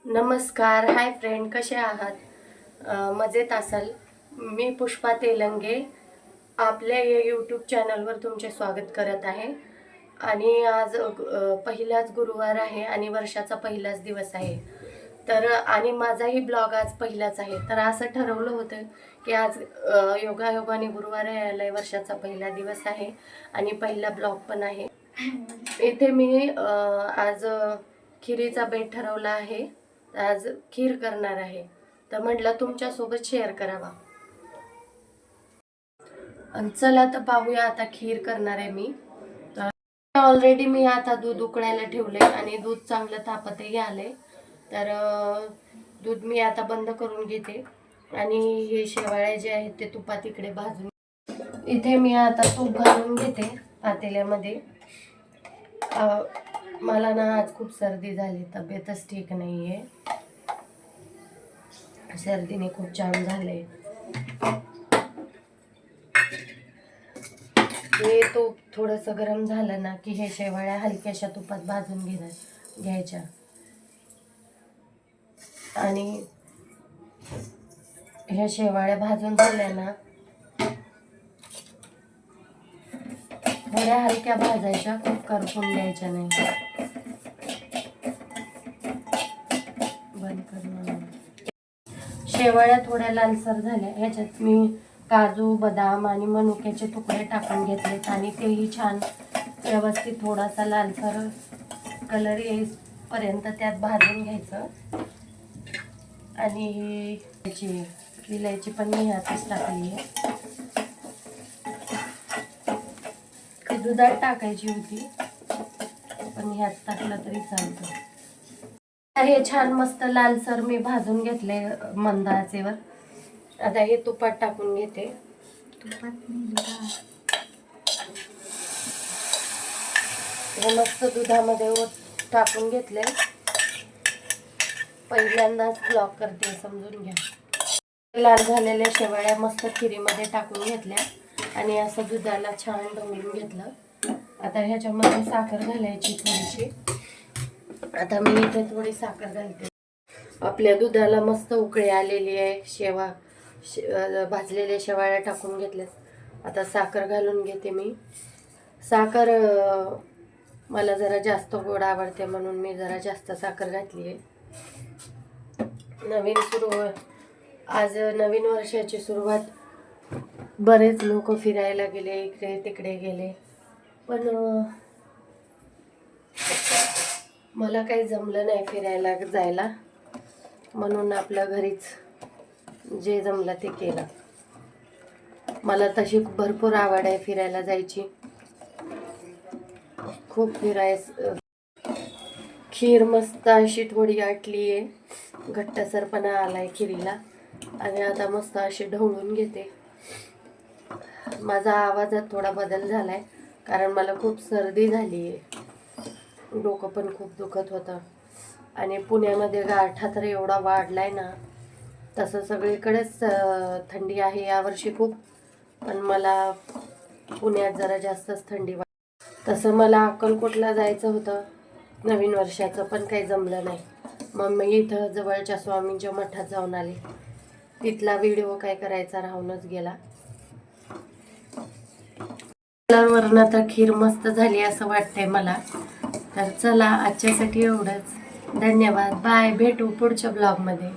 नमस्कार, hi friend, कसे आहात? मजेत असाल. मी पुष्पा तेलंगे आपल्या या यूट्यूब चॅनलवर तुमचे स्वागत करत आहे. आणि आज पहिलाच गुरुवार आहे आणि वर्षाचा पहिलाच दिवस आहे. तर आणि माझाही ब्लॉग आज पहिलाच आहे. तर असं ठरवलं होतं की आज योगायोगाने गुरुवार यायला वर्षाचा पहिला दिवस आहे आणि पहिला ब्लॉग पण आहे. इथे मी आज खिरीचा बेत ठरवला आहे. आज खीर करणार आहे, तर म्हटलं तुमच्यासोबत शेअर करावा. चला तर पाहूया. आता खीर करणार आहे मी. तर ऑलरेडी मी आता दूध उकळायला ठेवले आणि दूध चांगलं तापतही आले. तर दूध मी आता बंद करून घेते आणि हे शेवाळे जे आहेत ते तुपात इकडे भाजून. इथे मी आता तूप घालून घेते पातेल्यामध्ये. मला ना आज खूप सर्दी झाली, तब्येतच ठीक नाहीये. सर्दीने खूप जाम झाले. हे तूप थोडंसं गरम झालं ना की हे शेवाळ्या हलक्याशा तुपात भाजून घ्यायच्या आणि ह्या शेवाळ्या भाजून झाल्या ना थोड्या हलक्या भाजायच्या, खूप करपून द्यायच्या नाही. बंद करून शेवाळ्या थोड्या लालसर झाल्या. ह्याच्यात मी काजू, बदाम आणि मनुक्याचे तुकडे टाकून घेतलेत आणि तेही छान व्यवस्थित थोडासा लालसर कलर येईपर्यंत त्यात भाजून घ्यायचं. आणि विलायची पण मी ह्यातच टाकली आहे. ती दुधात टाकायची होती पण ह्यात टाकलं तरी चालतं. हे छान मस्त लालसर मी भाजून घेतले मंद आचेवर. आता हे तुपात टाकून घेते. हे मस्त दुधामध्ये टाकून घेतले. पहिल्यांदाच ब्लॉग करते, समजून घ्या. लाल झालेल्या शेवाळ्या मस्त खिरीमध्ये टाकून घेतल्या आणि असं दुधाला छान ढवळून घेतलं. आता ह्याच्यामध्ये साखर घालायची थोडीशी. आता मी इथे थोडी साखर घालते. आपल्या दुधाला मस्त उकळी आलेली आहे. भाजलेल्या शेवाळ्या टाकून घेतल्यात. आता साखर घालून घेते मी. साखर मला जरा जास्त गोड आवडते म्हणून मी जरा जास्त साखर घातली आहे. आज नवीन वर्षाची सुरुवात. बरेच लोक फिरायला गेले, इकडे तिकडे गेले, पण मला काही जमलं नाही फिरायला जायला, म्हणून आपल्या घरीच जे जमलं ते केलं. मला तशी भरपूर आवड आहे फिरायला जायची, खूप खीर मस्त अशी थोडी आटली आहे, घट्टसरपणा आलाय खिरीला आणि आता मस्त अशी ढवळून घेते. माझा आवाजात थोडा बदल झालाय कारण मला खूप सर्दी झाली आहे. डोकं पण खूप दुखत होतं आणि पुण्यामध्ये गारठा तर एवढा वाढलाय ना. तसं सगळीकडेच थंडी आहे यावर्षी खूप, पण मला पुण्यात जरा जास्तच थंडी तसं मला अक्कलकोटला जायचं होतं नवीन वर्षाचं, पण काही जमलं नाही. मग मी इथं जवळच्या स्वामींच्या मठात जाऊन आले. तिथला व्हिडिओ काय करायचा राहूनच गेला. वरनं तर खीर मस्त झाली असं वाटतंय मला. तर चला, आजच्यासाठी एवढंच. धन्यवाद. बाय. भेटू पुढच्या ब्लॉगमध्ये.